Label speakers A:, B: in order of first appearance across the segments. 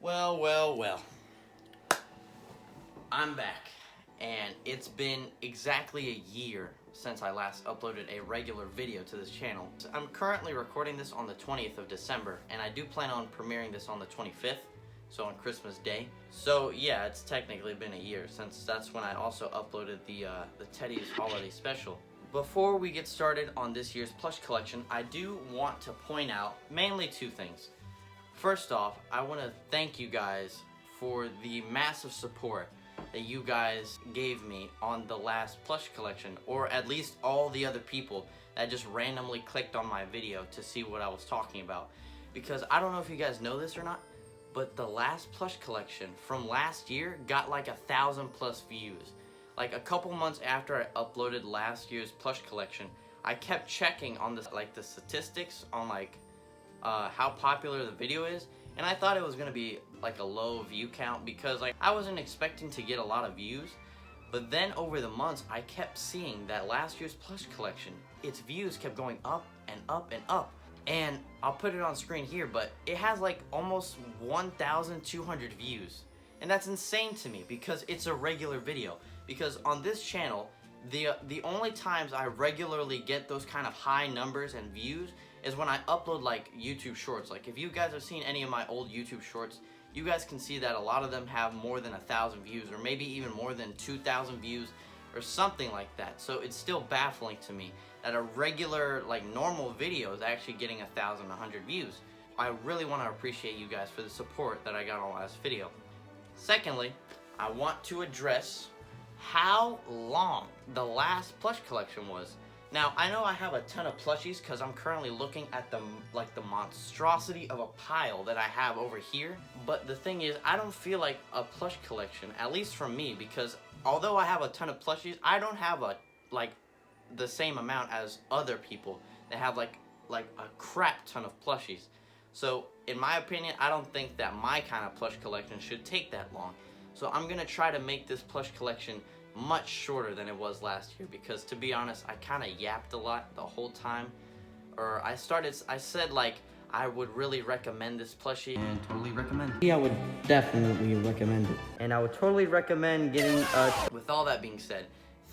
A: Well. I'm back, and it's been exactly a year since I last uploaded a regular video to this channel. I'm currently recording this on the 20th of December, and I do plan on premiering this on the 25th, so on Christmas Day. So yeah, it's technically been a year since that's when I also uploaded the Teddy's Holiday Special. Before we get started on this year's plush collection, I do want to point out mainly two things. First off, I want to thank you guys for the massive support that you guys gave me on the last plush collection, or at least all the other people that just randomly clicked on my video to see what I was talking about. Because I don't know if you guys know this or not, but the last plush collection from last year got like 1,000+ views. Like a couple months after I uploaded last year's plush collection, I kept checking on the statistics on how popular the video is, and I thought it was gonna be like a low view count because I wasn't expecting to get a lot of views. But then over the months, I kept seeing that last year's plush collection, its views kept going up and up and up. And I'll put it on screen here, but it has like almost 1,200 views. And that's insane to me because it's a regular video. Because on this channel, the only times I regularly get those kind of high numbers and views is when I upload like YouTube shorts. Like if you guys have seen any of my old YouTube shorts, you guys can see that a lot of them have more than 1,000 views, or maybe even more than 2,000 views or something like that. So it's still baffling to me that a regular normal video is actually getting 1,000, 100 views. I really want to appreciate you guys for the support that I got on the last video. Secondly, I want to address how long the last plush collection was. Now, I know I have a ton of plushies because I'm currently looking at the monstrosity of a pile that I have over here. But the thing is, I don't feel like a plush collection, at least for me, because although I have a ton of plushies, I don't have the same amount as other people that have like a crap ton of plushies. So, in my opinion, I don't think that my kind of plush collection should take that long. So I'm gonna try to make this plush collection much shorter than it was last year, because to be honest, I kind of yapped a lot the whole time. Or I said I would really recommend this plushie, and totally recommend it. Yeah, I would definitely recommend it. And I would totally recommend getting With all that being said,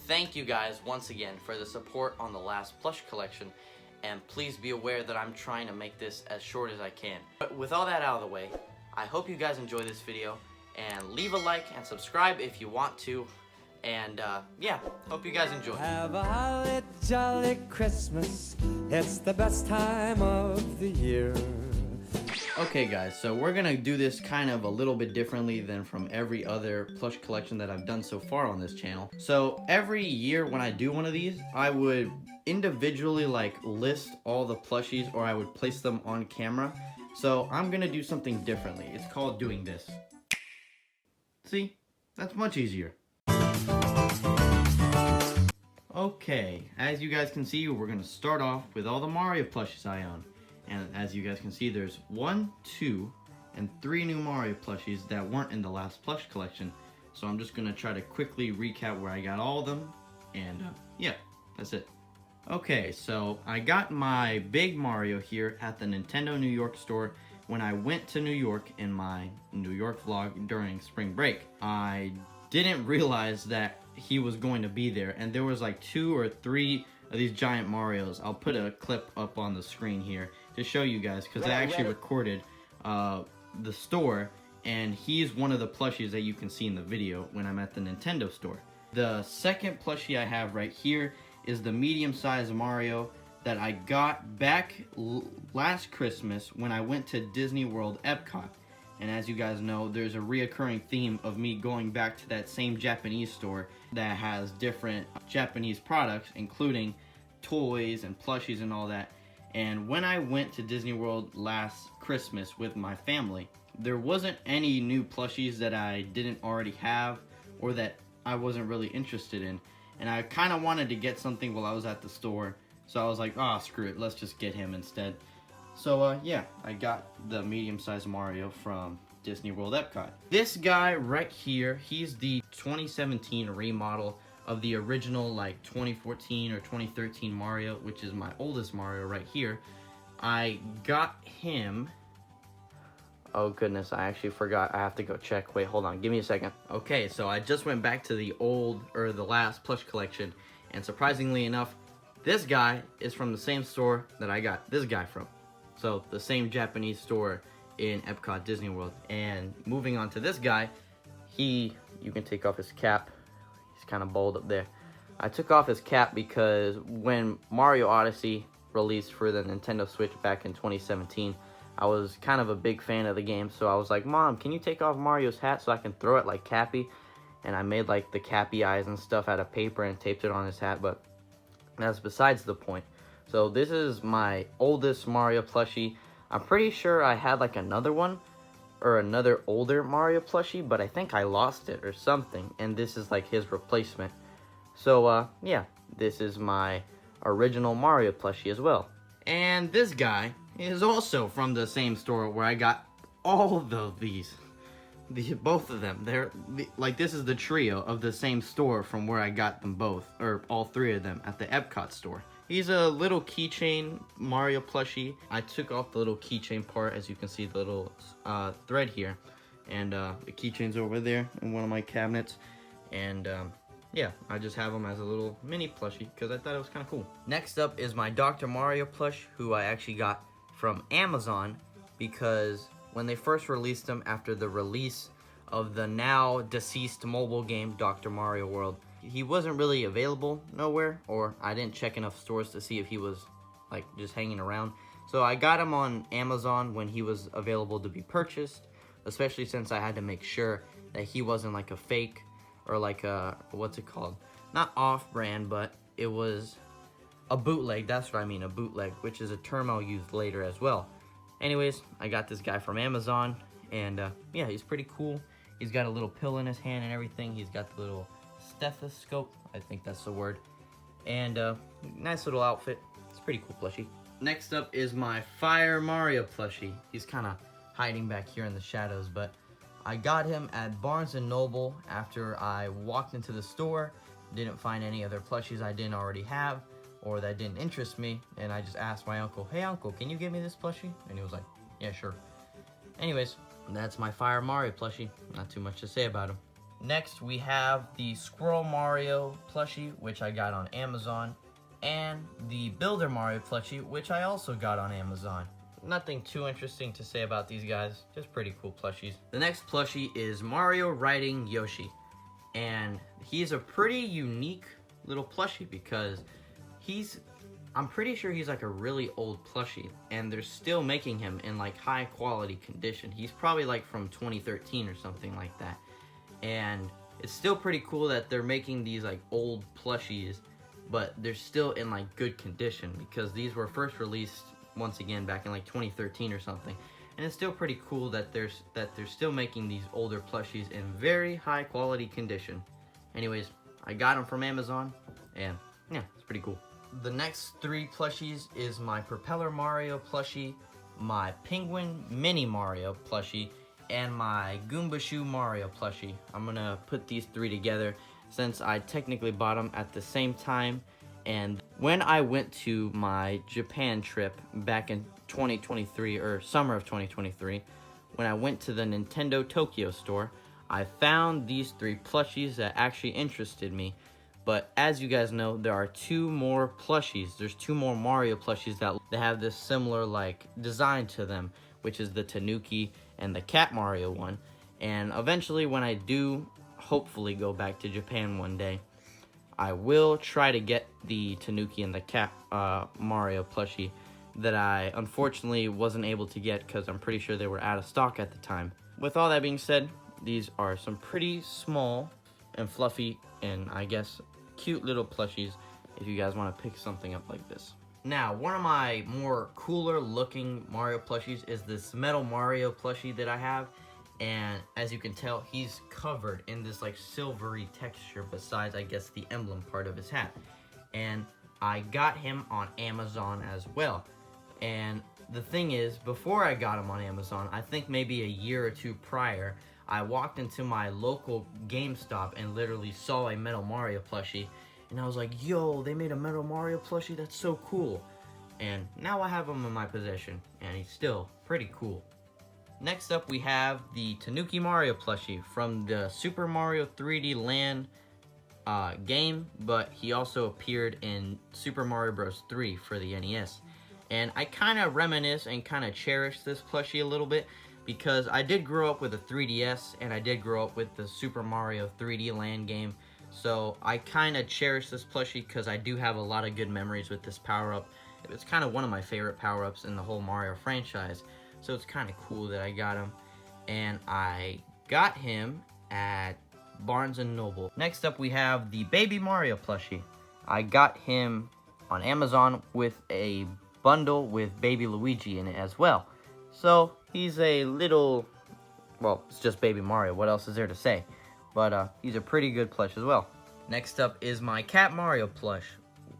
A: thank you guys once again for the support on the last plush collection, and please be aware that I'm trying to make this as short as I can. But with all that out of the way, I hope you guys enjoy this video, and leave a like and subscribe if you want to. And yeah, hope you guys enjoy.
B: Have a holly jolly Christmas. It's the best time of the year.
A: Okay guys, so we're gonna do this kind of a little bit differently than from every other plush collection that I've done so far on this channel. So every year when I do one of these, I would individually list all the plushies, or I would place them on camera. So I'm gonna do something differently. It's called doing this. See, that's much easier. Okay, as you guys can see, we're gonna start off with all the Mario plushies I own. And as you guys can see, there's 1, 2, and 3 new Mario plushies that weren't in the last plush collection. So I'm just gonna try to quickly recap where I got all of them, and yeah, that's it. Okay, so I got my big Mario here at the Nintendo New York store when I went to New York in my New York vlog during spring break. I didn't realize that he was going to be there, and there was 2 or 3 of these giant Marios. I'll put a clip up on the screen here to show you guys, because I actually recorded the store, and he's one of the plushies that you can see in the video when I'm at the Nintendo store. The second plushie I have right here is the medium-sized Mario that I got back last Christmas when I went to Disney World Epcot. And as you guys know, there's a reoccurring theme of me going back to that same Japanese store that has different Japanese products, including toys and plushies and all that. And when I went to Disney World last Christmas with my family, there wasn't any new plushies that I didn't already have or that I wasn't really interested in. And I kind of wanted to get something while I was at the store. So I was like, oh, screw it, let's just get him instead. So yeah, I got the medium-sized Mario from Disney World Epcot. This guy right here, he's the 2017 remodel of the original 2014 or 2013 Mario, which is my oldest Mario right here. I got him Oh goodness, I actually forgot. I have to go check. Wait, hold on. Give me a second. Okay, so I just went back to the the last plush collection, and surprisingly enough, this guy is from the same store that I got this guy from. So the same Japanese store in Epcot Disney World. And moving on to this guy, you can take off his cap. He's kind of bold up there. I took off his cap because when Mario Odyssey released for the Nintendo Switch back in 2017, I was kind of a big fan of the game, so I was like, Mom, can you take off Mario's hat so I can throw it like Cappy? And I made like the Cappy eyes and stuff out of paper and taped it on his hat, but that's besides the point. So this is my oldest Mario plushie. I'm pretty sure I had like another one, or another older Mario plushie, but I think I lost it or something, and this is like his replacement. So yeah, this is my original Mario plushie as well. And this guy is also from the same store where I got all of these. Both of them. Like, this is the trio of the same store from where I got them both, or all three of them, at the Epcot store. He's a little keychain Mario plushie. I took off the little keychain part, as you can see the little thread here. And the keychain's over there in one of my cabinets. And yeah, I just have him as a little mini plushie because I thought it was kind of cool. Next up is my Dr. Mario plush, who I actually got from Amazon because when they first released him after the release of the now deceased mobile game Dr. Mario World, he wasn't really available nowhere, or I didn't check enough stores to see if he was like just hanging around. So I got him on Amazon when he was available to be purchased, especially since I had to make sure that he wasn't like a fake or like a, what's it called? Not off-brand, but it was a bootleg. That's what I mean, a bootleg, which is a term I'll use later as well. Anyways, I got this guy from Amazon, and yeah, he's pretty cool. He's got a little pill in his hand and everything. He's got the little stethoscope, I think that's the word, and nice little outfit. It's a pretty cool plushie. Next up is my Fire Mario plushie. He's kind of hiding back here in the shadows, but I got him at Barnes & Noble after I walked into the store, didn't find any other plushies I didn't already have or that didn't interest me, and I just asked my uncle, hey uncle, can you give me this plushie? And he was like, yeah, sure. Anyways, that's my Fire Mario plushie. Not too much to say about him. Next, we have the Squirrel Mario plushie, which I got on Amazon, and the Builder Mario plushie, which I also got on Amazon. Nothing too interesting to say about these guys, just pretty cool plushies. The next plushie is Mario riding Yoshi, and he's a pretty unique little plushie because I'm pretty sure he's like a really old plushie, and they're still making him in like high quality condition. He's probably like from 2013 or something like that, and it's still pretty cool that they're making these like old plushies, but they're still in like good condition because these were first released once again back in like 2013 or something, and it's still pretty cool that they're still making these older plushies in very high quality condition. Anyways, I got them from Amazon, and yeah, it's pretty cool. The next three plushies is my Propeller Mario plushie, my Penguin Mini Mario plushie, and my Goomba Shoe Mario plushie. I'm gonna put these three together since I technically bought them at the same time. And when I went to my Japan trip back in 2023, or summer of 2023, when I went to the Nintendo Tokyo store, I found these three plushies that actually interested me. But as you guys know, there are two more plushies. There's two more Mario plushies that have this similar like design to them, which is the Tanuki and the Cat Mario one. And eventually when I do hopefully go back to Japan one day, I will try to get the Tanuki and the Cat Mario plushie that I unfortunately wasn't able to get because I'm pretty sure they were out of stock at the time. With all that being said, these are some pretty small and fluffy and I guess cute little plushies if you guys want to pick something up like this. Now, one of my more cooler looking Mario plushies is this Metal Mario plushie that I have, and as you can tell, he's covered in this like silvery texture besides I guess the emblem part of his hat. And I got him on Amazon as well. And the thing is, before I got him on Amazon, I think maybe a year or two prior, I walked into my local GameStop and literally saw a Metal Mario plushie, and I was like, yo, they made a Metal Mario plushie? That's so cool. And now I have him in my possession, and he's still pretty cool. Next up, we have the Tanuki Mario plushie from the Super Mario 3D Land game, but he also appeared in Super Mario Bros. 3 for the NES. And I kind of reminisce and kind of cherish this plushie a little bit because I did grow up with a 3DS and I did grow up with the Super Mario 3D Land game. So I kind of cherish this plushie because I do have a lot of good memories with this power-up. It's kind of one of my favorite power-ups in the whole Mario franchise. So it's kind of cool that I got him. And I got him at Barnes & Noble. Next up, we have the Baby Mario plushie. I got him on Amazon with a bundle with Baby Luigi in it as well. So he's a little, well, it's just Baby Mario. What else is there to say? But he's a pretty good plush as well. Next up is my Cat Mario plush,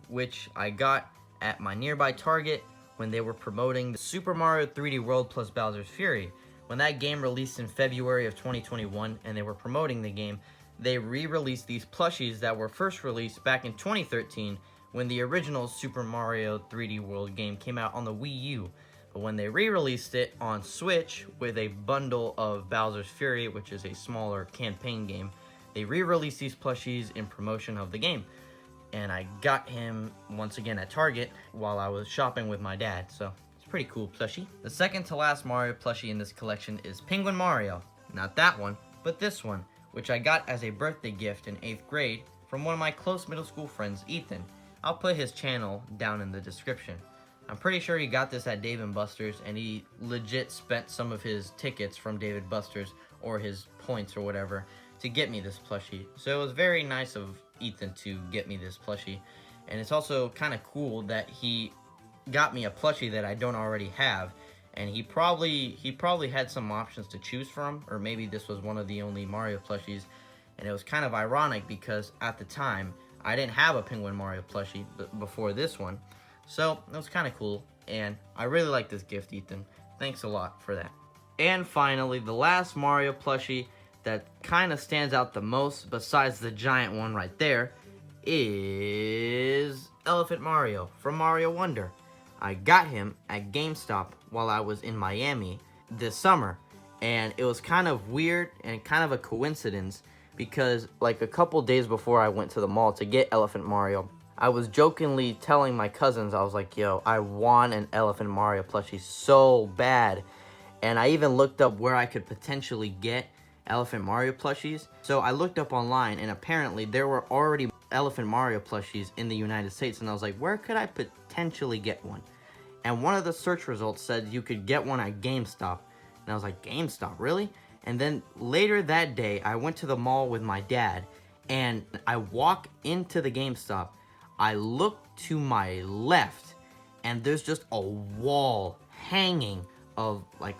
A: which I got at my nearby Target when they were promoting the Super Mario 3D World plus Bowser's Fury. When that game released in February of 2021 and they were promoting the game, they re-released these plushies that were first released back in 2013 when the original Super Mario 3D World game came out on the Wii U. But when they re-released it on Switch with a bundle of Bowser's Fury, which is a smaller campaign game, they re-released these plushies in promotion of the game. And I got him once again at Target while I was shopping with my dad, so it's a pretty cool plushie. The second to last Mario plushie in this collection is Penguin Mario. Not that one, but this one, which I got as a birthday gift in 8th grade from one of my close middle school friends, Ethan. I'll put his channel down in the description. I'm pretty sure he got this at Dave & Buster's, and he legit spent some of his tickets from Dave & Buster's, or his points or whatever, to get me this plushie. So it was very nice of Ethan to get me this plushie. And it's also kind of cool that he got me a plushie that I don't already have. And he probably had some options to choose from, or maybe this was one of the only Mario plushies. And it was kind of ironic because at the time, I didn't have a Penguin Mario plushie before this one. So it was kind of cool, and I really like this gift, Ethan. Thanks a lot for that. And finally, the last Mario plushie that kind of stands out the most, besides the giant one right there, is Elephant Mario from Mario Wonder. I got him at GameStop while I was in Miami this summer, and it was kind of weird and kind of a coincidence because like a couple days before I went to the mall to get Elephant Mario, I was jokingly telling my cousins, I was like, yo, I want an Elephant Mario plushie so bad. And I even looked up where I could potentially get Elephant Mario plushies. So I looked up online, and apparently there were already Elephant Mario plushies in the United States. And I was like, where could I potentially get one? And one of the search results said you could get one at GameStop. And I was like, GameStop, really? And then later that day, I went to the mall with my dad, and I walk into the GameStop. I look to my left, and there's just a wall hanging of like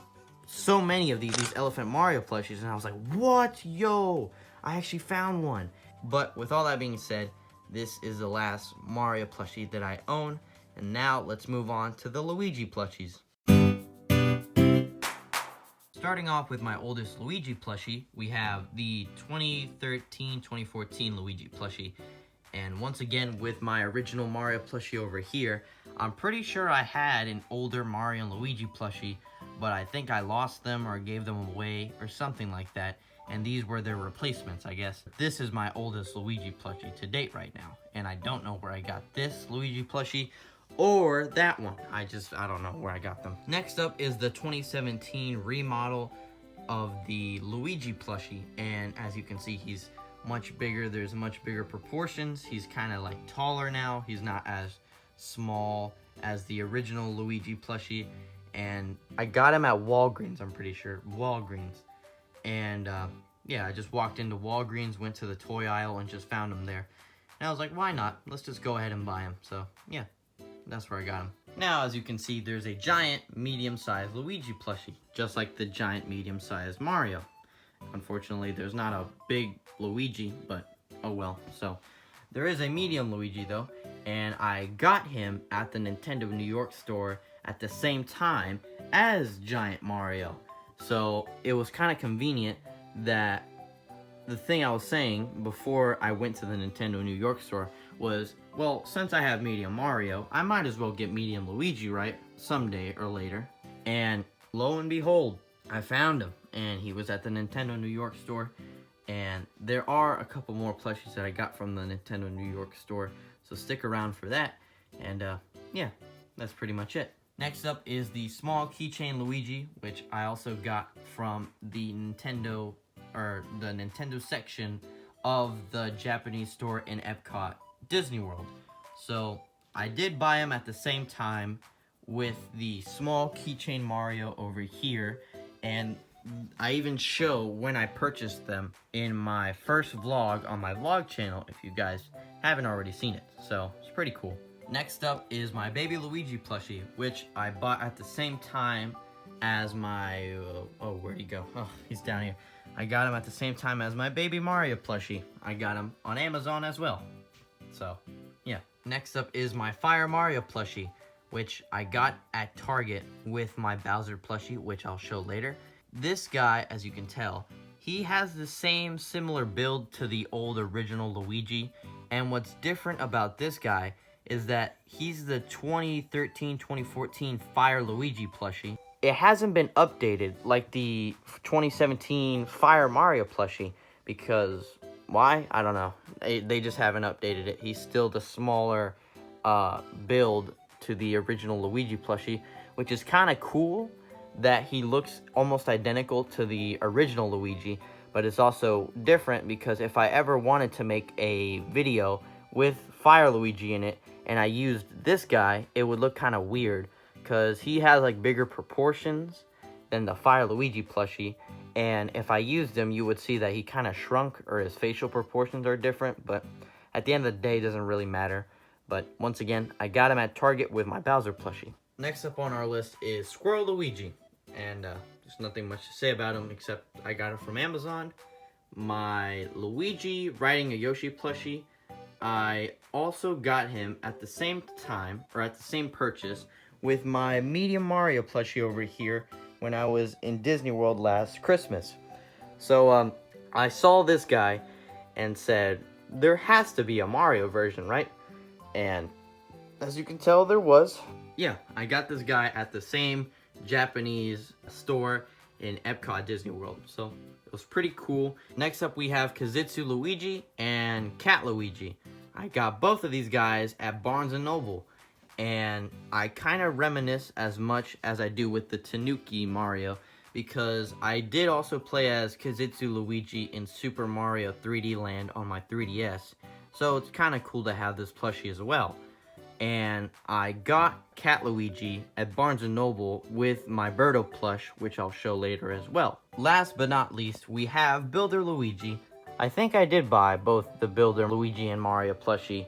A: so many of these Elephant Mario plushies, and I was like, what? Yo, I actually found one. But with all that being said, this is the last Mario plushie that I own, and now let's move on to the Luigi plushies. Starting off with my oldest Luigi plushie, we have the 2013-2014 Luigi plushie. And once again, with my original Mario plushie over here, I'm pretty sure I had an older Mario and Luigi plushie, but I think I lost them or gave them away or something like that. And these were their replacements, I guess. This is my oldest Luigi plushie to date right now. And I don't know where I got this Luigi plushie or that one. I don't know where I got them. Next up is the 2017 remodel of the Luigi plushie. And as you can see, he's much bigger. There's much bigger proportions. He's kind of like taller now. He's not as small as the original Luigi plushie. And I got him at Walgreens, I'm pretty sure. Walgreens. And yeah, I just walked into Walgreens, went to the toy aisle, and just found him there. And I was like, why not? Let's just go ahead and buy him. So yeah, that's where I got him. Now, as you can see, there's a giant medium-sized Luigi plushie, just like the giant medium-sized Mario. Unfortunately, there's not a big Luigi, but oh well. So there is a medium Luigi though, and I got him at the Nintendo New York store at the same time as Giant Mario. So it was kind of convenient that the thing I was saying before I went to the Nintendo New York store was, well, since I have medium Mario, I might as well get medium Luigi, right? Someday or later. And lo and behold, I found him, and he was at the Nintendo New York store. And there are a couple more plushies that I got from the Nintendo New York store, so stick around for that. And yeah, that's pretty much it. Next up is the small keychain Luigi, which I also got from the Nintendo section of the Japanese store in Epcot, Disney World. So I did buy them at the same time with the small keychain Mario over here, and I even show when I purchased them in my first vlog on my vlog channel if you guys haven't already seen it. So it's pretty cool. Next up is my baby Luigi plushie, which I bought at the same time as my, oh, where'd he go? Oh, he's down here. I got him at the same time as my baby Mario plushie. I got him on Amazon as well. So, yeah. Next up is my Fire Mario plushie, which I got at Target with my Bowser plushie, which I'll show later. This guy, as you can tell, he has the same similar build to the old original Luigi, and what's different about this guy is that he's the 2013-2014 Fire Luigi plushie. It hasn't been updated like the 2017 Fire Mario plushie, because why? I don't know. They just haven't updated it. He's still the smaller build to the original Luigi plushie, which is kind of cool that he looks almost identical to the original Luigi, but it's also different because if I ever wanted to make a video with Fire Luigi in it and I used this guy, it would look kind of weird because he has like bigger proportions than the Fire Luigi plushie, and if I used him you would see that he kind of shrunk or his facial proportions are different, but at the end of the day it doesn't really matter. But once again, I got him at Target with my Bowser plushie. Next up on our list is Squirrel Luigi. And there's nothing much to say about him except I got him from Amazon. My Luigi riding a Yoshi plushie, I also got him at the same time, or at the same purchase, with my medium Mario plushie over here when I was in Disney World last Christmas. So I saw this guy and said, there has to be a Mario version, right? And as you can tell, there was. Yeah, I got this guy at the same Japanese store in Epcot Disney World, so it was pretty cool. Next up we have Kazitsu Luigi and Cat Luigi. I got both of these guys at Barnes & Noble, and I kind of reminisce as much as I do with the Tanuki Mario, because I did also play as Kazitsu Luigi in Super Mario 3D Land on my 3DS, so it's kind of cool to have this plushie as well. And I got Cat Luigi at Barnes & Noble with my Birdo plush, which I'll show later as well. Last but not least, we have Builder Luigi. I think I did buy both the Builder Luigi and Mario plushie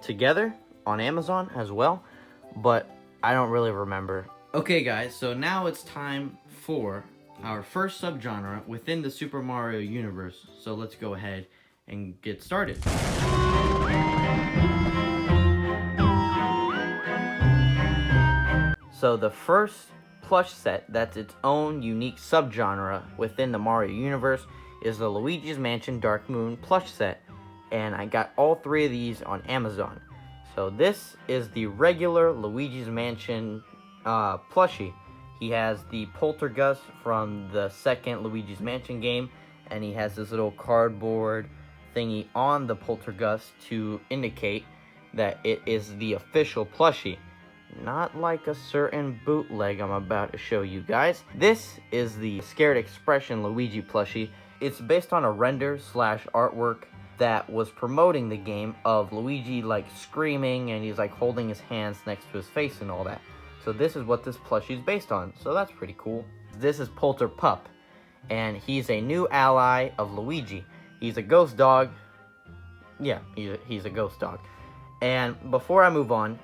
A: together on Amazon as well, but I don't really remember. Okay guys, so now it's time for our first subgenre within the Super Mario universe. So let's go ahead and get started. So the first plush set that's its own unique subgenre within the Mario universe is the Luigi's Mansion Dark Moon plush set, and I got all three of these on Amazon. So this is the regular Luigi's Mansion plushie. He has the Poltergust from the second Luigi's Mansion game, and he has this little cardboard thingy on the Poltergust to indicate that it is the official plushie. Not like a certain bootleg I'm about to show you guys. This is the Scared Expression Luigi plushie. It's based on a render / artwork that was promoting the game of Luigi like screaming and he's like holding his hands next to his face and all that. So this is what this plushie is based on, so that's pretty cool. This is Polter Pup, and he's a new ally of Luigi. He's a ghost dog. Yeah, he's a ghost dog. And before I move on,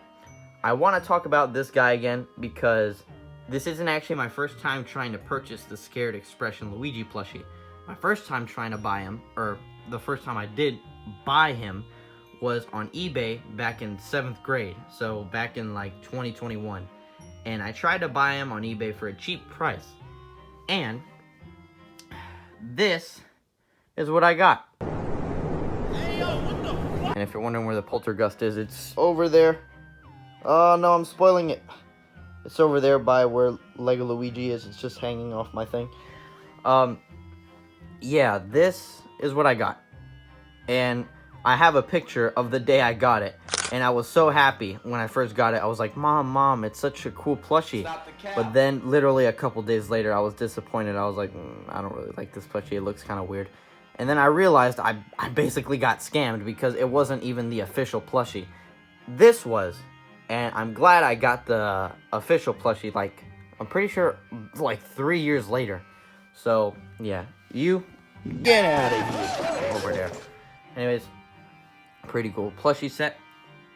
A: I want to talk about this guy again because this isn't actually my first time trying to purchase the Scared Expression Luigi plushie. My first time trying to buy him, or the first time I did buy him, was on eBay back in 7th grade, so back in like 2021. And I tried to buy him on eBay for a cheap price. And this is what I got. Hey, yo, what the fuck? And if you're wondering where the Poltergust is, it's over there. Oh no, I'm spoiling it. It's over there by where Lego Luigi is. It's just hanging off my thing. Yeah, this is what I got. And I have a picture of the day I got it. And I was so happy when I first got it. I was like, Mom, it's such a cool plushie. But then literally a couple days later, I was disappointed. I was like, I don't really like this plushie. It looks kind of weird. And then I realized I basically got scammed because it wasn't even the official plushie. This was. And I'm glad I got the official plushie, like, I'm pretty sure, like, 3 years later. So, yeah. You, get out of here. Over there. Anyways, pretty cool plushie set.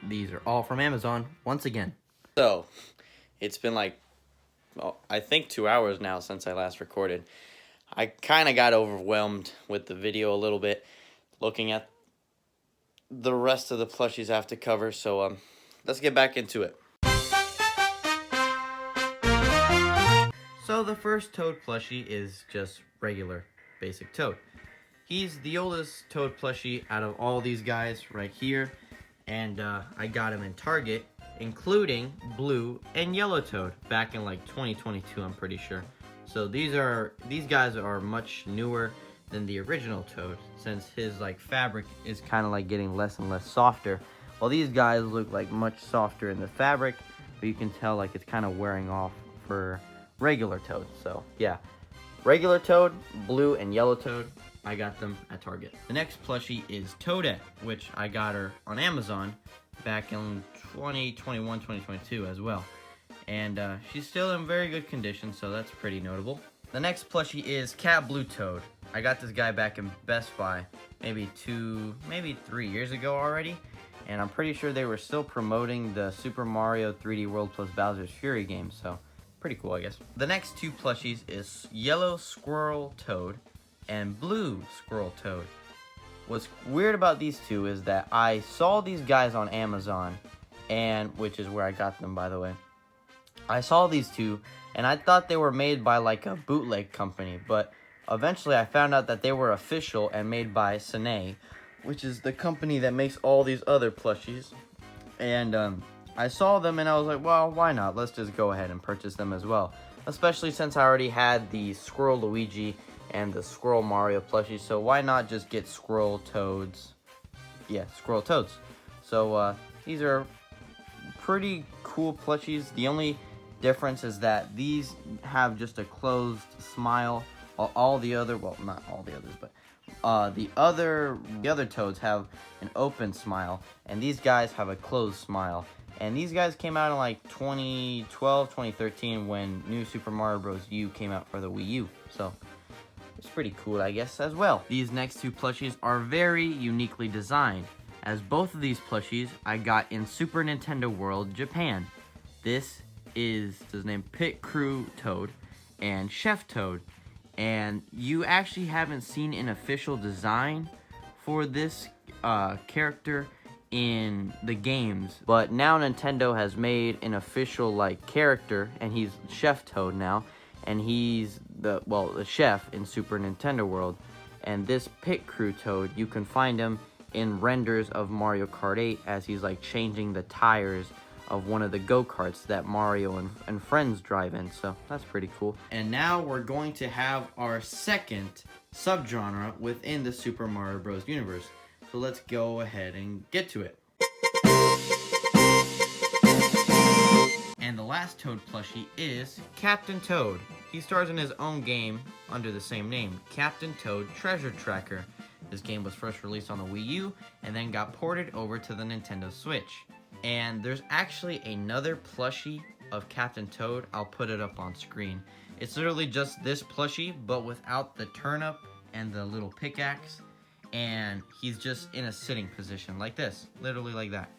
A: These are all from Amazon, once again. So, it's been like, well, I think 2 hours now since I last recorded. I kind of got overwhelmed with the video a little bit, looking at the rest of the plushies I have to cover, so, let's get back into it. So the first Toad plushie is just regular, basic Toad. He's the oldest Toad plushie out of all these guys right here. And I got him in Target, including blue and yellow Toad, back in like 2022, I'm pretty sure. So these guys are much newer than the original Toad, since his like fabric is kind of like getting less and less softer. Well, these guys look like much softer in the fabric, but you can tell like it's kind of wearing off for regular Toad. So yeah, regular Toad, blue and yellow Toad, I got them at Target. The next plushie is Toadette, which I got her on Amazon back in 2021, 2022 as well. And she's still in very good condition, so that's pretty notable. The next plushie is Cat Blue Toad. I got this guy back in Best Buy maybe 3 years ago already. And I'm pretty sure they were still promoting the Super Mario 3D World plus Bowser's Fury game, so pretty cool, I guess. The next two plushies is Yellow Squirrel Toad and Blue Squirrel Toad. What's weird about these two is that I saw these guys on Amazon, and which is where I got them, by the way. I saw these two, and I thought they were made by like a bootleg company, but eventually I found out that they were official and made by Sine, which is the company that makes all these other plushies. And I saw them and I was like, well, why not? Let's just go ahead and purchase them as well. Especially since I already had the Squirrel Luigi and the Squirrel Mario plushies, so why not just get Squirrel Toads? Yeah, Squirrel Toads. So these are pretty cool plushies. The only difference is that these have just a closed smile. All the other, well, not all the others, but the other Toads have an open smile, and these guys have a closed smile. And these guys came out in like 2012, 2013 when New Super Mario Bros. U came out for the Wii U. So it's pretty cool, I guess, as well. These next two plushies are very uniquely designed, as both of these plushies I got in Super Nintendo World, Japan. This is his name, Pit Crew Toad and Chef Toad. And you actually haven't seen an official design for this character in the games, but now Nintendo has made an official like character, and he's Chef Toad now, and he's the chef in Super Nintendo World. And this Pit Crew Toad, you can find him in renders of Mario Kart 8 as he's like changing the tires of one of the go-karts that Mario and friends drive in, so that's pretty cool. And now we're going to have our second subgenre within the Super Mario Bros. Universe. So let's go ahead and get to it. And the last Toad plushie is Captain Toad. He stars in his own game under the same name, Captain Toad Treasure Tracker. This game was first released on the Wii U and then got ported over to the Nintendo Switch. And there's actually another plushie of Captain Toad. I'll put it up on screen. It's literally just this plushie, but without the turnip and the little pickaxe. And he's just in a sitting position like this, literally like that.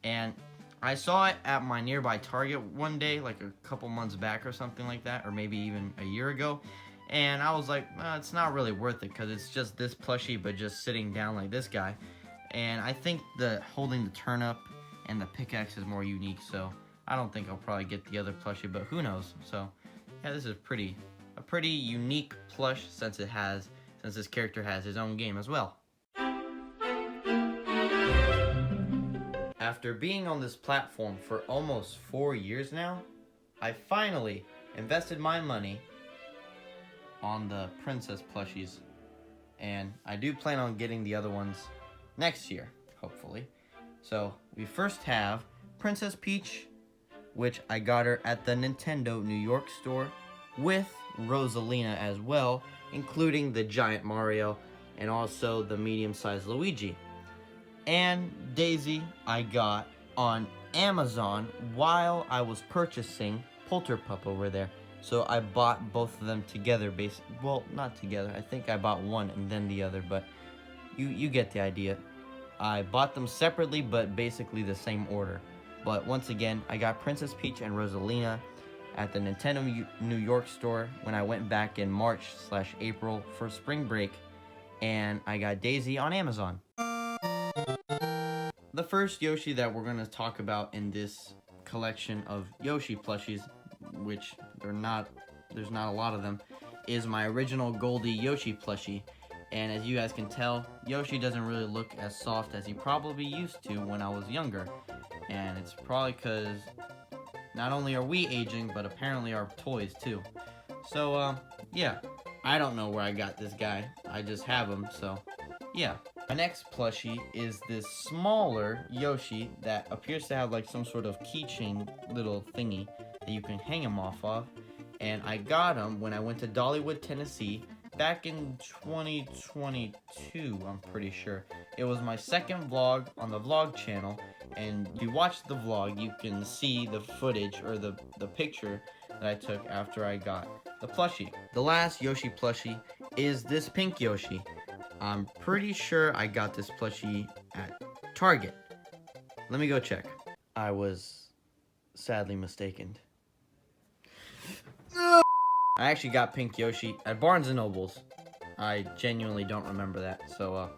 A: And I saw it at my nearby Target one day, like a couple months back or something like that, or maybe even a year ago. And I was like, it's not really worth it because it's just this plushie, but just sitting down like this guy. And I think the holding the turnip and the pickaxe is more unique, so I don't think I'll probably get the other plushie, but who knows. So yeah, this is a pretty unique plush since this character has his own game as well. After being on this platform for almost 4 years now, I finally invested my money on the princess plushies, and I do plan on getting the other ones next year, hopefully. So we first have Princess Peach, which I got her at the Nintendo New York store with Rosalina as well, including the giant Mario and also the medium-sized Luigi. And Daisy I got on Amazon while I was purchasing Polterpup over there. So I bought both of them together, well, not together. I think I bought one and then the other, but you get the idea. I bought them separately, but basically the same order. But once again, I got Princess Peach and Rosalina at the Nintendo New York store when I went back in March/April for spring break, and I got Daisy on Amazon. The first Yoshi that we're going to talk about in this collection of Yoshi plushies, which there's not a lot of them, is my original Goldie Yoshi plushie. And as you guys can tell, Yoshi doesn't really look as soft as he probably used to when I was younger. And it's probably because not only are we aging, but apparently our toys too. So, yeah. I don't know where I got this guy. I just have him, so yeah. My next plushie is this smaller Yoshi that appears to have like some sort of keychain little thingy that you can hang him off of. And I got him when I went to Dollywood, Tennessee back in 2022, I'm pretty sure. It was my second vlog on the vlog channel, and if you watch the vlog, you can see the footage or the picture that I took after I got the plushie. The last Yoshi plushie is this pink Yoshi. I'm pretty sure I got this plushie at Target. Let me go check. I was sadly mistaken. I actually got pink Yoshi at Barnes & Noble's. I genuinely don't remember that, so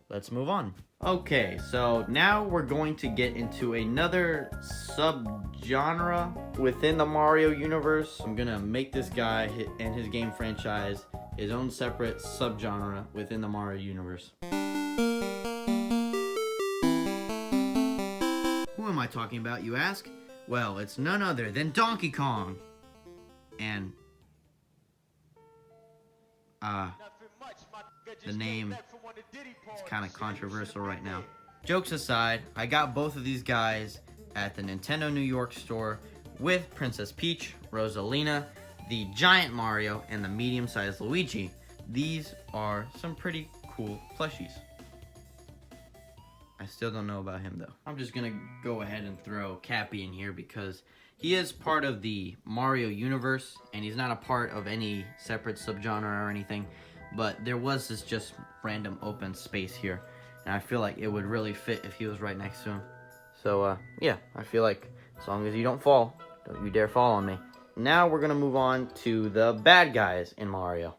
A: let's move on. Okay, so now we're going to get into another sub-genre within the Mario universe. I'm gonna make this guy and his game franchise his own separate sub-genre within the Mario universe. Who am I talking about, you ask? Well, it's none other than Donkey Kong. And the name is kind of controversial right now. Jokes aside, I got both of these guys at the Nintendo New York store with Princess Peach, Rosalina, the giant Mario, and the medium-sized Luigi. These are some pretty cool plushies. I still don't know about him though. I'm just gonna go ahead and throw Cappy in here because he is part of the Mario universe, and he's not a part of any separate subgenre or anything, but there was this just random open space here, and I feel like it would really fit if he was right next to him. So, yeah, I feel like as long as you don't fall, don't you dare fall on me. Now we're going to move on to the bad guys in Mario.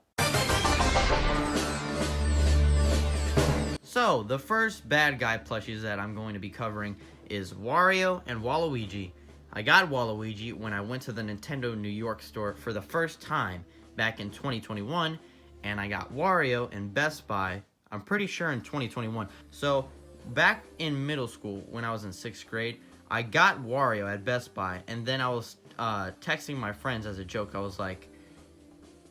A: So, the first bad guy plushies that I'm going to be covering is Wario and Waluigi. I got Waluigi when I went to the Nintendo New York store for the first time back in 2021, and I got Wario in Best Buy, I'm pretty sure in 2021. So back in middle school when I was in 6th grade, I got Wario at Best Buy, and then I was texting my friends as a joke. I was like,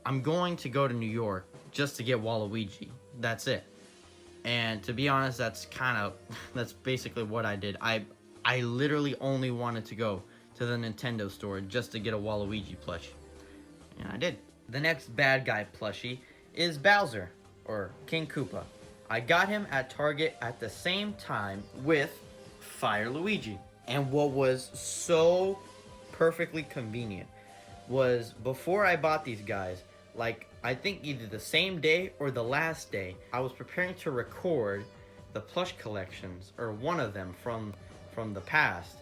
A: I'm going to go to New York just to get Waluigi. That's it. And to be honest, that's basically what I did. I literally only wanted to go to the Nintendo store just to get a Waluigi plush. And I did. The next bad guy plushie is Bowser, or King Koopa. I got him at Target at the same time with Fire Luigi. And what was so perfectly convenient was before I bought these guys, like I think either the same day or the last day, I was preparing to record the plush collections, or one of them from the past,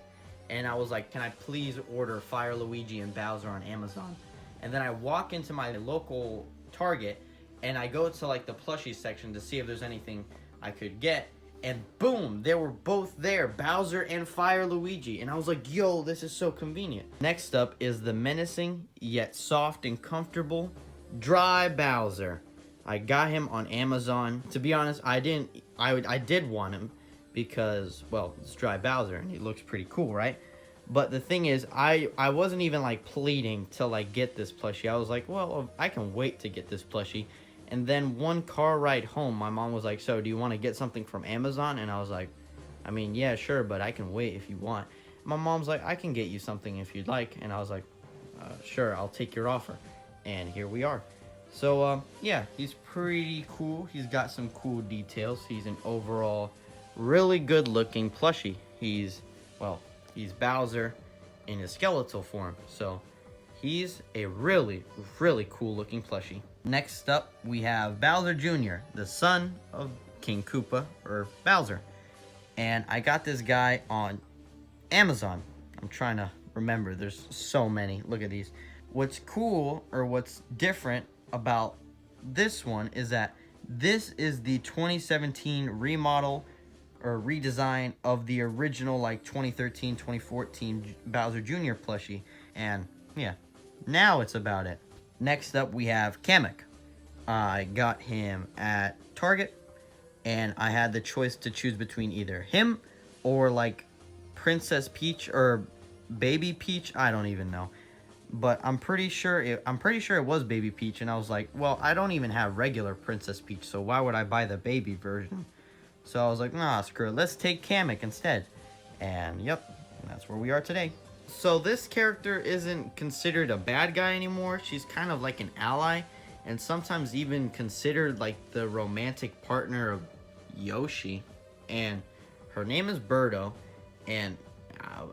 A: and I was like, can I please order Fire Luigi and Bowser on Amazon? And then I walk into my local Target and I go to like the plushie section to see if there's anything I could get, and boom, they were both there, Bowser and Fire Luigi, and I was like, yo, this is so convenient. Next up is the menacing yet soft and comfortable Dry Bowser. I got him on Amazon. To be honest, I did want him because, well, it's Dry Bowser and he looks pretty cool, right? But the thing is, I wasn't even like pleading to like get this plushie. I was like, well, I can wait to get this plushie. And then one car ride home, my mom was like, so do you want to get something from Amazon? And I was like, I mean, yeah, sure, but I can wait if you want. My mom's like, I can get you something if you'd like. And I was like, sure, I'll take your offer. And here we are. So, yeah, he's pretty cool. He's got some cool details. He's an overall really good looking plushie. He's Bowser in his skeletal form. So, he's a really, really cool looking plushie. Next up, we have Bowser Jr., the son of King Koopa, or Bowser. And I got this guy on Amazon. I'm trying to remember. There's so many. Look at these. What's cool, or what's different about this one is that this is the 2017 remodel or redesign of the original like 2013, 2014 Bowser Jr. plushie. And yeah, now it's about it. Next up, we have Kamek. I got him at Target, and I had the choice to choose between either him or like Princess Peach or Baby Peach. I don't even know, but I'm pretty sure it was Baby Peach. And I was like, well, I don't even have regular Princess Peach, so why would I buy the baby version? So I was like, nah, screw it. Let's take Kamek instead. And yep, that's where we are today. So this character isn't considered a bad guy anymore. She's kind of like an ally, and sometimes even considered like the romantic partner of Yoshi. And her name is Birdo, and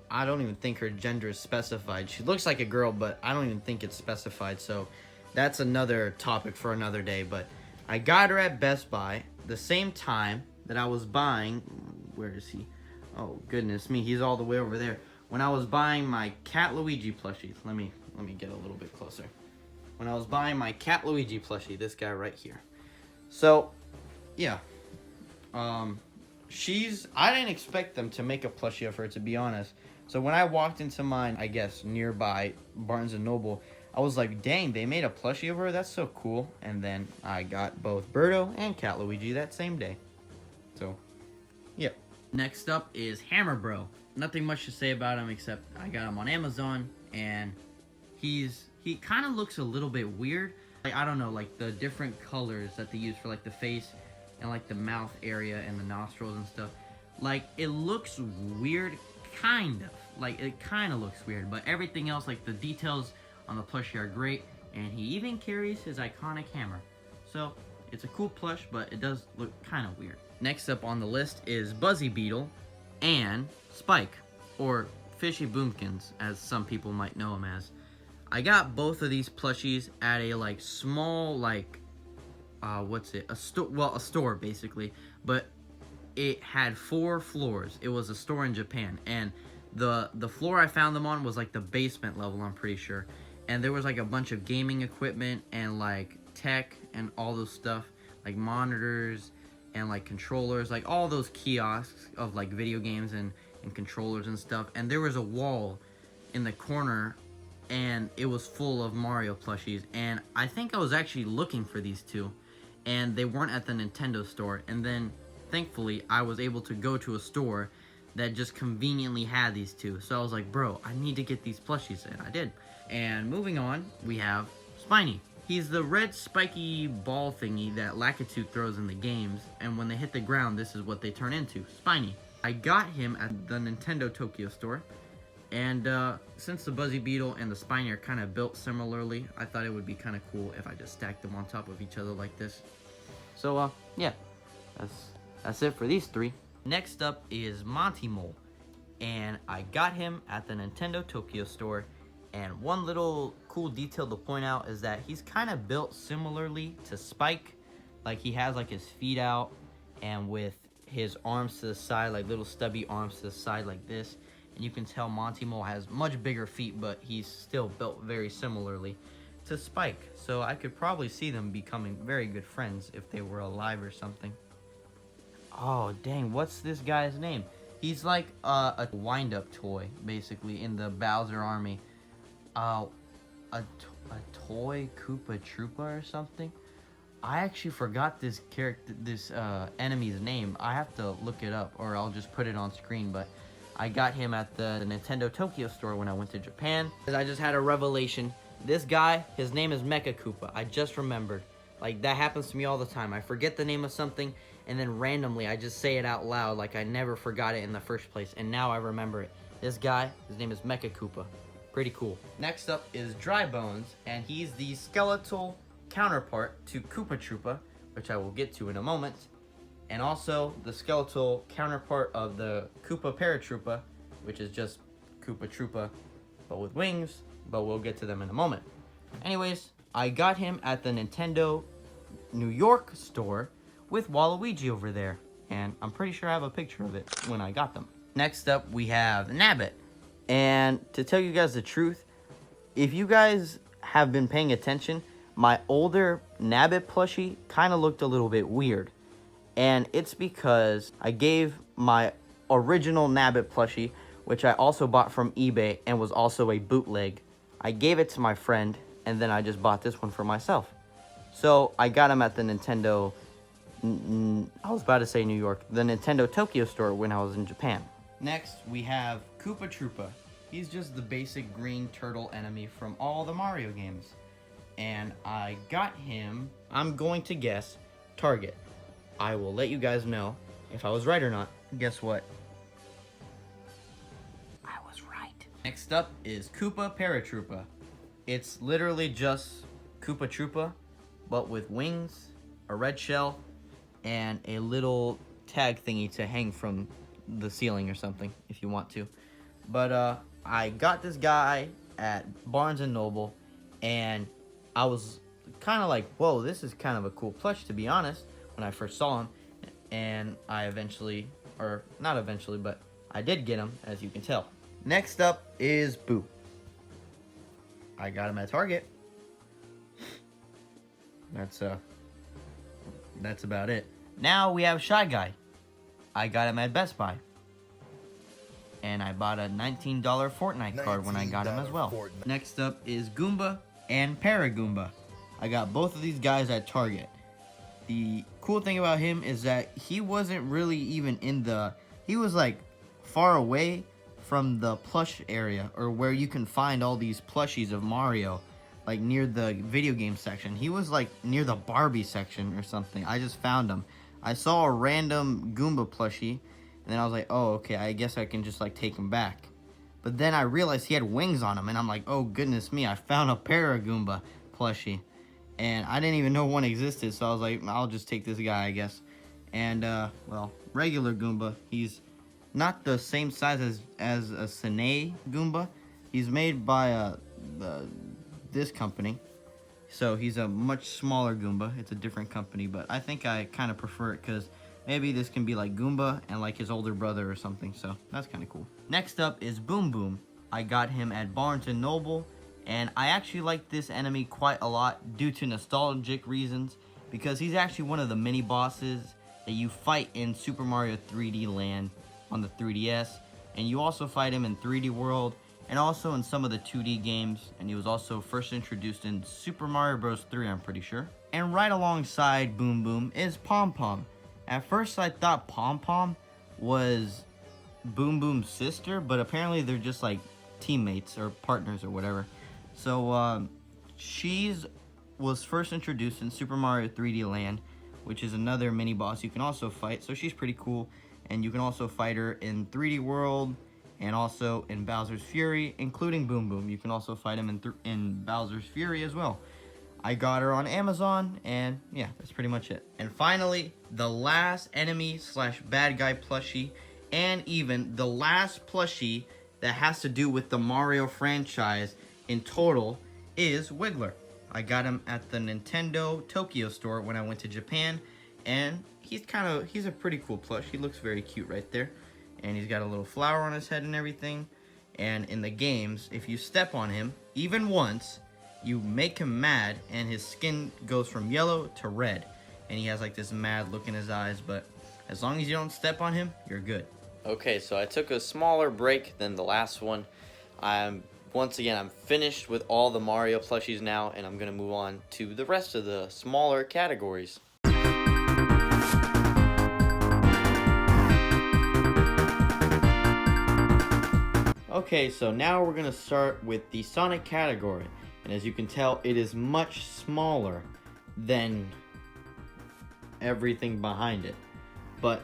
A: I don't even think her gender is specified. She looks like a girl, but I don't even think it's specified. So that's another topic for another day. But I got her at Best Buy the same time that I was buying. Where is he? Oh goodness me, he's all the way over there. When I was buying my Cat Luigi plushies, let me get a little bit closer. When I was buying my Cat Luigi plushie, this guy right here. So, yeah. I didn't expect them to make a plushie of her, to be honest. So when I walked into mine, I guess nearby Barnes & Noble, I was like, dang, they made a plushie of her? That's so cool. And then I got both Birdo and Cat Luigi that same day. So, yeah. Next up is Hammer Bro. Nothing much to say about him except I got him on Amazon, and he kind of looks a little bit weird. Like, I don't know, like the different colors that they use for like the face and like the mouth area and the nostrils and stuff. Like, it looks weird, kind of. Like, it kind of looks weird, but everything else, like the details on the plushie are great, and he even carries his iconic hammer. So, it's a cool plush, but it does look kind of weird. Next up on the list is Buzzy Beetle and Spike, or Fishy Boomkins, as some people might know him as. I got both of these plushies at a like small like a store basically, but it had 4 floors. It was a store in Japan, and the floor I found them on was like the basement level, I'm pretty sure. And there was like a bunch of gaming equipment and like tech and all those stuff, like monitors and like controllers, like all those kiosks of like video games and controllers and stuff. And there was a wall in the corner, and it was full of Mario plushies. And I think I was actually looking for these two, and they weren't at the Nintendo store. And then thankfully I was able to go to a store that just conveniently had these two. So I was like, bro, I need to get these plushies, and I did. And moving on, we have Spiny. He's the red spiky ball thingy that Lakitu throws in the games, and when they hit the ground, this is what they turn into, Spiny. I got him at the Nintendo Tokyo store, and since the Buzzy Beetle and the Spiny are kind of built similarly, I thought it would be kind of cool if I just stacked them on top of each other like this. So, yeah, that's it for these 3. Next up is Monty Mole, and I got him at the Nintendo Tokyo store. And one little cool detail to point out is that he's kind of built similarly to Spike. Like, he has like his feet out, and with his arms to the side, like little stubby arms to the side like this. And you can tell Monty Mole has much bigger feet, but he's still built very similarly to Spike. So I could probably see them becoming very good friends if they were alive or something. Oh, dang, what's this guy's name? He's like a wind-up toy, basically, in the Bowser army. A toy Koopa Troopa or something? I actually forgot this enemy's name. I have to look it up, or I'll just put it on screen, but I got him at the Nintendo Tokyo store when I went to Japan. I just had a revelation. This guy, his name is Mecha Koopa. I just remembered. Like, that happens to me all the time. I forget the name of something, and then randomly I just say it out loud like I never forgot it in the first place, and now I remember it. This guy, his name is Mecha Koopa. Pretty cool. Next up is Dry Bones, and he's the skeletal counterpart to Koopa Troopa, which I will get to in a moment, and also the skeletal counterpart of the Koopa Paratroopa, which is just Koopa Troopa, but with wings, but we'll get to them in a moment. Anyways, I got him at the Nintendo New York store with Waluigi over there, and I'm pretty sure I have a picture of it when I got them. Next up, we have Nabbit, and to tell you guys the truth, if you guys have been paying attention, my older Nabbit plushie kind of looked a little bit weird, and it's because I gave my original Nabbit plushie, which I also bought from eBay and was also a bootleg, I gave it to my friend, and then I just bought this one for myself. So I got him at the Nintendo, I was about to say New York, the Nintendo Tokyo store when I was in Japan. Next, we have Koopa Troopa. He's just the basic green turtle enemy from all the Mario games. And I got him, I'm going to guess, Target. I will let you guys know if I was right or not. Guess what? I was right. Next up is Koopa Paratroopa. It's literally just Koopa Troopa, but with wings, a red shell, and a little tag thingy to hang from the ceiling or something, if you want to. But I got this guy at Barnes & Noble, and I was kind of like, whoa, this is kind of a cool plush, to be honest, when I first saw him. And I eventually, or not eventually, but I did get him, as you can tell. Next up is Boo. I got him at Target. That's about it. Now we have Shy Guy. I got him at Best Buy. And I bought a $19 Fortnite card when I got him as well. Fortnite. Next up is Goomba and Paragoomba. I got both of these guys at Target. The cool thing about him is that he wasn't really even in the... He was like far away from the plush area, or where you can find all these plushies of Mario, like near the video game section. He was like near the Barbie section or something. I just found him. I saw a random Goomba plushie, and then I was like, oh, okay, I guess I can just like take him back. But then I realized he had wings on him, and I'm like, oh goodness me, I found a Paragoomba plushie. And I didn't even know one existed, so I was like, I'll just take this guy, I guess. And, well, regular Goomba, he's not the same size as a Sine Goomba. He's made by this company, so he's a much smaller Goomba. It's a different company, but I think I kind of prefer it because maybe this can be like Goomba and like his older brother or something, so that's kind of cool. Next up is Boom Boom. I got him at Barnes & Noble, and I actually like this enemy quite a lot due to nostalgic reasons, because he's actually one of the mini bosses that you fight in Super Mario 3D Land on the 3DS, and you also fight him in 3D World and also in some of the 2D games, and he was also first introduced in Super Mario Bros. 3, I'm pretty sure. And right alongside Boom Boom is Pom Pom. At first I thought Pom Pom was Boom Boom's sister, but apparently they're just like teammates or partners or whatever. So she was first introduced in Super Mario 3D Land, which is another mini boss you can also fight, so she's pretty cool. And you can also fight her in 3D World and also in Bowser's Fury, including Boom Boom. You can also fight him in Bowser's Fury as well. I got her on Amazon, and yeah, that's pretty much it. And finally, the last enemy / bad guy plushie, and even the last plushie that has to do with the Mario franchise in total, is Wiggler. I got him at the Nintendo Tokyo store when I went to Japan, and he's a pretty cool plush. He looks very cute right there, and he's got a little flower on his head and everything. And in the games, if you step on him even once, you make him mad, and his skin goes from yellow to red, and he has like this mad look in his eyes. But as long as you don't step on him, you're good. Okay, so I took a smaller break than the last one. Once again, I'm finished with all the Mario plushies now, and I'm gonna move on to the rest of the smaller categories. Okay, so now we're gonna start with the Sonic category. And as you can tell, it is much smaller than everything behind it. But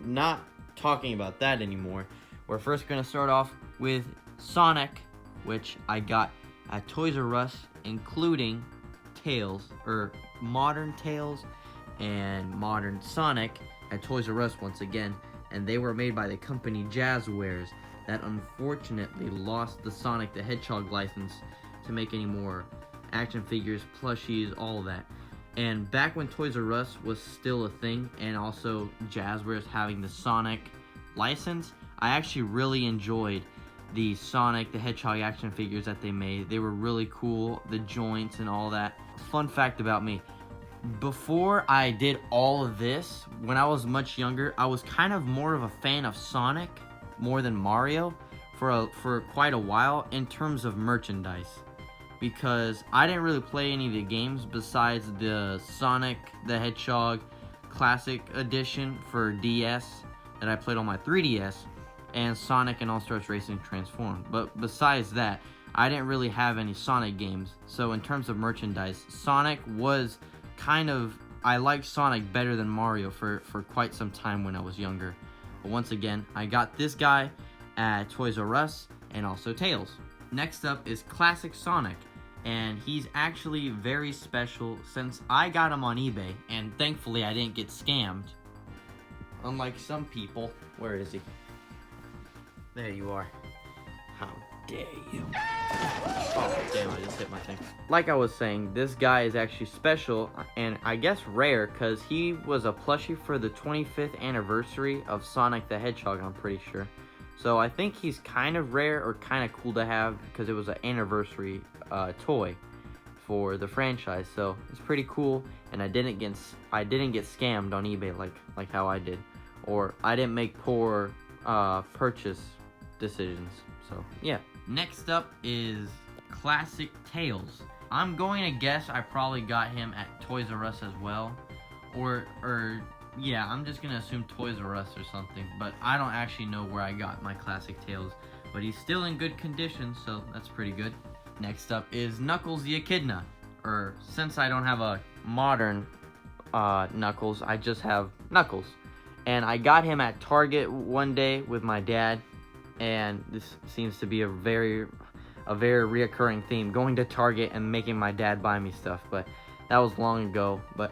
A: not talking about that anymore. We're first gonna start off with Sonic, which I got at Toys R Us, including Tails, or modern Tails and modern Sonic at Toys R Us once again. And they were made by the company Jazzwares that unfortunately lost the Sonic the Hedgehog license to make any more action figures, plushies, all of that. And back when Toys R Us was still a thing, and also Jazzwares having the Sonic license, I actually really enjoyed the Sonic the Hedgehog action figures that they made. They were really cool, the joints and all that. Fun fact about me, before I did all of this, when I was much younger, I was kind of more of a fan of Sonic more than Mario for quite a while in terms of merchandise, because I didn't really play any of the games besides the Sonic the Hedgehog Classic Edition for DS that I played on my 3DS, and Sonic and All-Stars Racing Transformed. But besides that, I didn't really have any Sonic games. So in terms of merchandise, Sonic was kind of, I liked Sonic better than Mario for quite some time when I was younger. But once again, I got this guy at Toys R Us and also Tails. Next up is Classic Sonic, and he's actually very special since I got him on eBay, and thankfully I didn't get scammed. Unlike some people. Where is he? There you are. How dare you? Oh, damn, I just hit my thing. Like I was saying, this guy is actually special, and I guess rare, because he was a plushie for the 25th anniversary of Sonic the Hedgehog, I'm pretty sure. So I think he's kind of rare, or kind of cool to have, because it was an anniversary toy for the franchise. So it's pretty cool, and I didn't get scammed on eBay like how I did. Or I didn't make poor purchase decisions. So yeah. Next up is Classic Tails. I'm going to guess I probably got him at Toys R Us as well. Or yeah, I'm just going to assume Toys R Us or something. But I don't actually know where I got my Classic Tails. But he's still in good condition, so that's pretty good. Next up is Knuckles the Echidna. Or since I don't have a modern Knuckles, I just have Knuckles. And I got him at Target one day with my dad, and this seems to be a very reoccurring theme, going to Target and making my dad buy me stuff. But that was long ago. But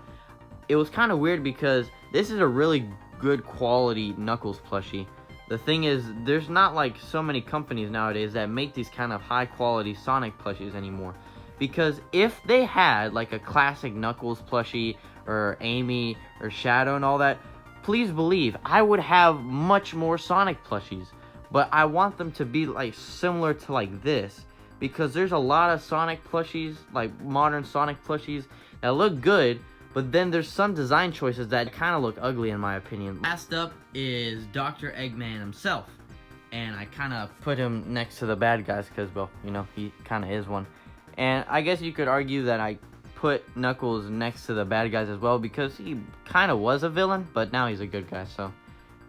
A: it was kind of weird because this is a really good quality Knuckles plushie. The thing is, there's not like so many companies nowadays that make these kind of high quality Sonic plushies anymore. Because if they had like a classic Knuckles plushie or Amy or Shadow and all that, please believe I would have much more Sonic plushies. But I want them to be like similar to like this, because there's a lot of Sonic plushies, like modern Sonic plushies, that look good, but then there's some design choices that kind of look ugly in my opinion. Last up is Dr. Eggman himself, and I kind of put him next to the bad guys because, well, you know, he kind of is one. And I guess you could argue that I put Knuckles next to the bad guys as well, because he kind of was a villain, but now he's a good guy, so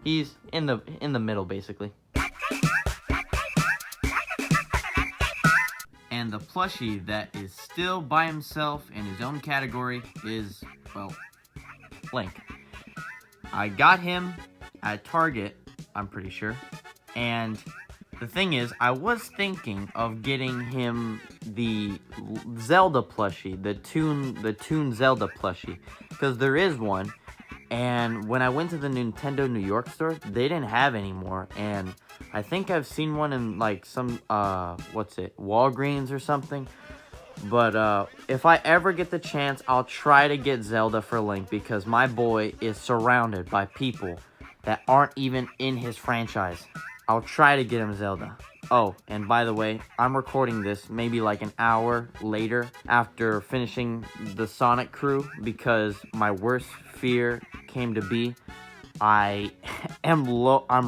A: he's in the middle basically. And the plushie that is still by himself in his own category is, well, Link. I got him at Target, I'm pretty sure, and the thing is, I was thinking of getting him the Zelda plushie, the Toon Zelda plushie, because there is one, and when I went to the Nintendo New York store, they didn't have any more, and I think I've seen one in like some, Walgreens or something. But if I ever get the chance, I'll try to get Zelda for Link, because my boy is surrounded by people that aren't even in his franchise. I'll try to get him Zelda. Oh, and by the way, I'm recording this maybe like an hour later after finishing the Sonic crew, because my worst fear came to be I'm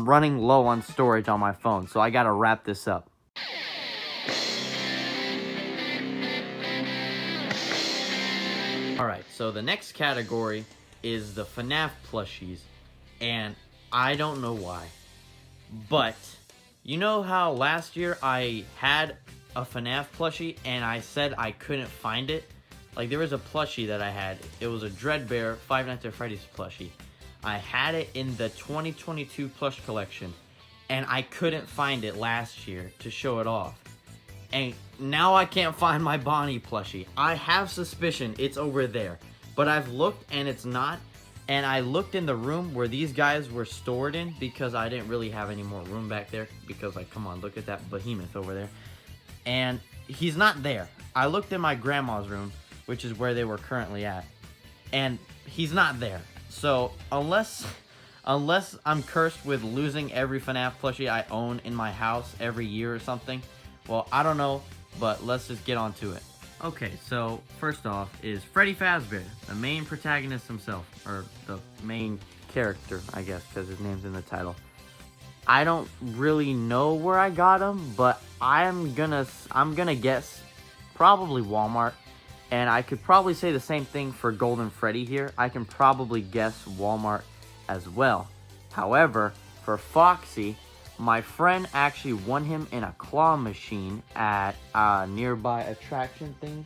A: running low on storage on my phone, so I gotta wrap this up. Alright, so the next category is the FNAF plushies, and I don't know why, but You know how last year I had a FNAF plushie and I said I couldn't find it? Like, there was a plushie that I had. It was a Dreadbear Five Nights at Freddy's plushie. I had it in the 2022 plush collection, and I couldn't find it last year to show it off. And now I can't find my Bonnie plushie. I have suspicion it's over there, but I've looked and it's not. And I looked in the room where these guys were stored in because I didn't really have any more room back there. Because, like, come on, look at that behemoth over there. And he's not there. I looked in my grandma's room, which is where they were currently at, and he's not there. So unless I'm cursed with losing every FNAF plushie I own in my house every year or something, well, I don't know, but let's just get on to it. Okay, so first off is Freddy Fazbear, the main protagonist himself, or the main character, I guess, because his name's in the title. I don't really know where I got him, but I'm gonna guess probably Walmart, and I could probably say the same thing for Golden Freddy here. I can probably guess Walmart as well. However, for Foxy, my friend actually won him in a claw machine at a nearby attraction thing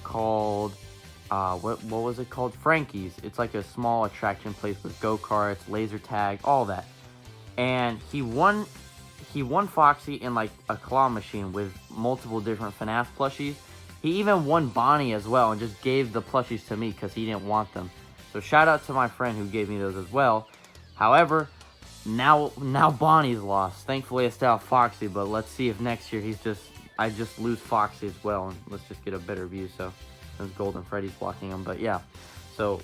A: called, what was it called? Frankie's. It's like a small attraction place with go-karts, laser tag, all that. And he won Foxy in like a claw machine with multiple different FNAF plushies. He even won Bonnie as well and just gave the plushies to me because he didn't want them. So shout out to my friend who gave me those as well. However, now Bonnie's lost. Thankfully I still have Foxy, but let's see if next year I just lose Foxy as well, and let's just get a better view. So since Golden Freddy's blocking him, but yeah. So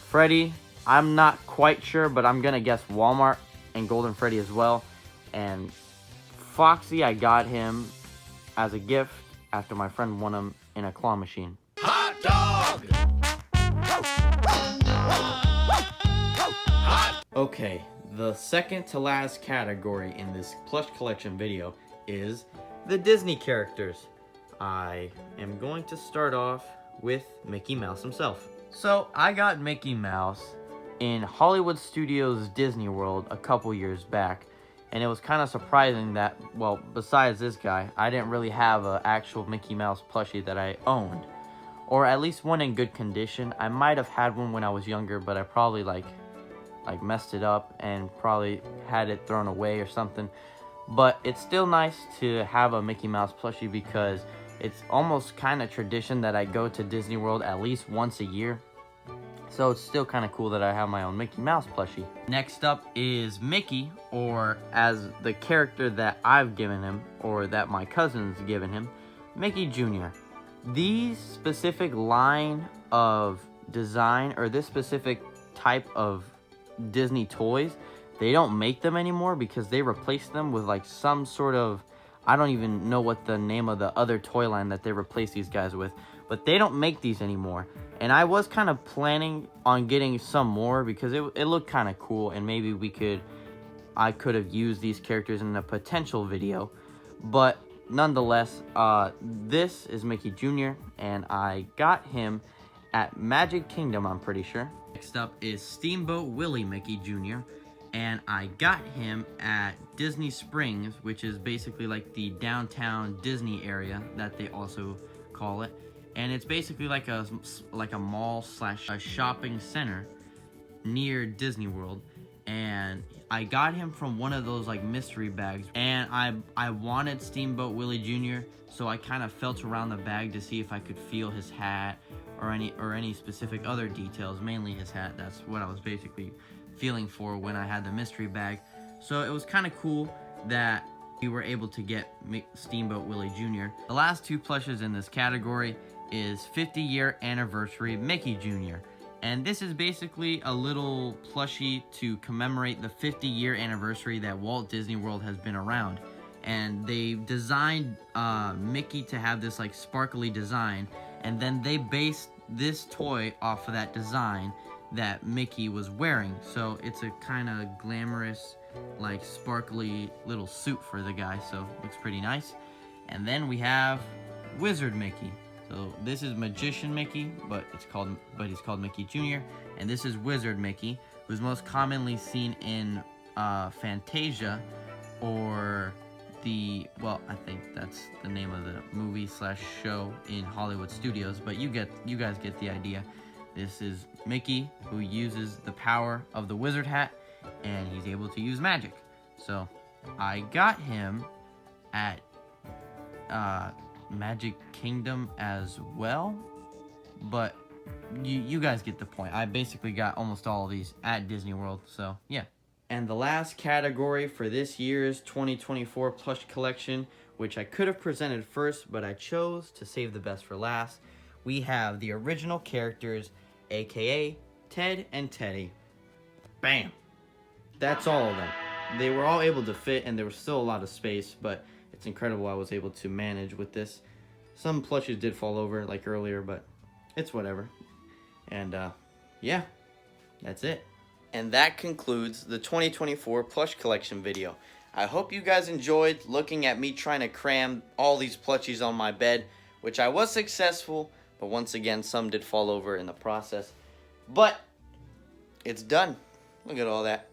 A: Freddy, I'm not quite sure, but I'm gonna guess Walmart and Golden Freddy as well. And Foxy, I got him as a gift after my friend won him in a claw machine.
C: Hot dog!
A: Okay, the second to last category in this plush collection video is the Disney characters. I am going to start off with Mickey Mouse himself. So I got Mickey Mouse in Hollywood Studios Disney World a couple years back, and it was kind of surprising that, well, besides this guy, I didn't really have an actual Mickey Mouse plushie that I owned, or at least one in good condition. I might have had one when I was younger, but I probably like messed it up and probably had it thrown away or something. But it's still nice to have a Mickey Mouse plushie because it's almost kind of tradition that I go to Disney World at least once a year. So it's still kind of cool that I have my own Mickey Mouse plushie. Next up is Mickey, or as the character that I've given him, or that my cousin's given him, Mickey Jr. These specific line of design, or this specific type of Disney toys, they don't make them anymore because they replaced them with like some sort of, I don't even know what the name of the other toy line that they replaced these guys with, but they don't make these anymore. And I was kind of planning on getting some more because it looked kind of cool, and maybe I could have used these characters in a potential video. But nonetheless, this is Mickey Jr. and I got him at Magic Kingdom, I'm pretty sure. Next up is Steamboat Willie Mickey Jr. and I got him at Disney Springs, which is basically like the downtown Disney area that they also call it. And it's basically like a mall slash a shopping center near Disney World. And I got him from one of those like mystery bags. And I wanted Steamboat Willie Jr., so I kind of felt around the bag to see if I could feel his hat or any specific other details, mainly his hat. That's what I was basically feeling for when I had the mystery bag. So it was kind of cool that we were able to get Steamboat Willie Jr. The last two plushes in this category is 50-year anniversary Mickey Jr. And this is basically a little plushie to commemorate the 50-year anniversary that Walt Disney World has been around. And they designed Mickey to have this like sparkly design, and then they based this toy off of that design that Mickey was wearing. So it's a kind of glamorous, like sparkly little suit for the guy, so looks pretty nice. And then we have Wizard Mickey. So this is Magician Mickey, but he's called Mickey Jr. And this is Wizard Mickey, who's most commonly seen in Fantasia or well, I think that's the name of the movie slash show in Hollywood studios, but you guys get the idea. This is Mickey, who uses the power of the wizard hat, and he's able to use magic. So I got him at Magic Kingdom as well, but you guys get the point. I basically got almost all of these at Disney World, so yeah. And the last category for this year's 2024 plush collection, which I could have presented first, but I chose to save the best for last, we have the original characters, aka Ted and Teddy. Bam! That's all of them. They were all able to fit, and there was still a lot of space, but it's incredible I was able to manage with this. Some plushes did fall over like earlier, but it's whatever. And yeah, that's it. And that concludes the 2024 plush collection video. I hope you guys enjoyed looking at me trying to cram all these plushies on my bed, which I was successful, but once again, some did fall over in the process. But it's done. Look at all that.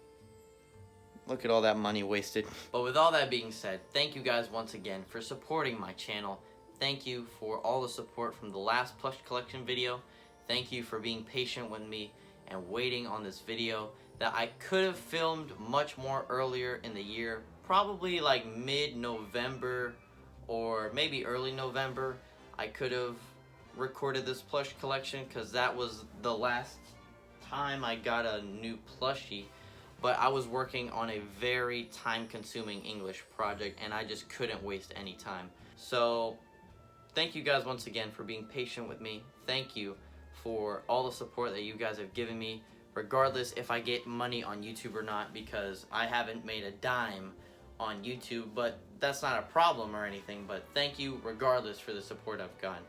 A: Look at all that money wasted. But with all that being said, thank you guys once again for supporting my channel. Thank you for all the support from the last plush collection video. Thank you for being patient with me and waiting on this video that I could have filmed much more earlier in the year, probably like mid-November or maybe early November. I could have recorded this plush collection because that was the last time I got a new plushie, but I was working on a very time-consuming English project and I just couldn't waste any time. So thank you guys once again for being patient with me. Thank you for all the support that you guys have given me, regardless if I get money on YouTube or not, because I haven't made a dime on YouTube, but that's not a problem or anything. But thank you regardless for the support I've gotten.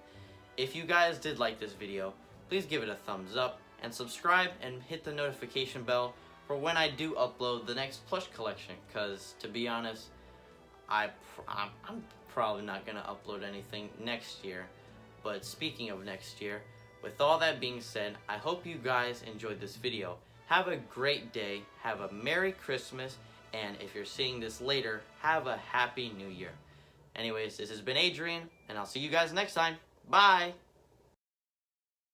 A: If you guys did like this video, please give it a thumbs up and subscribe and hit the notification bell for when I do upload the next plush collection, because to be honest, I'm probably not gonna upload anything next year. But speaking of next year, with all that being said, I hope you guys enjoyed this video. Have a great day, have a Merry Christmas, and if you're seeing this later, have a Happy New Year. Anyways, this has been Adrian, and I'll see you guys next time. Bye!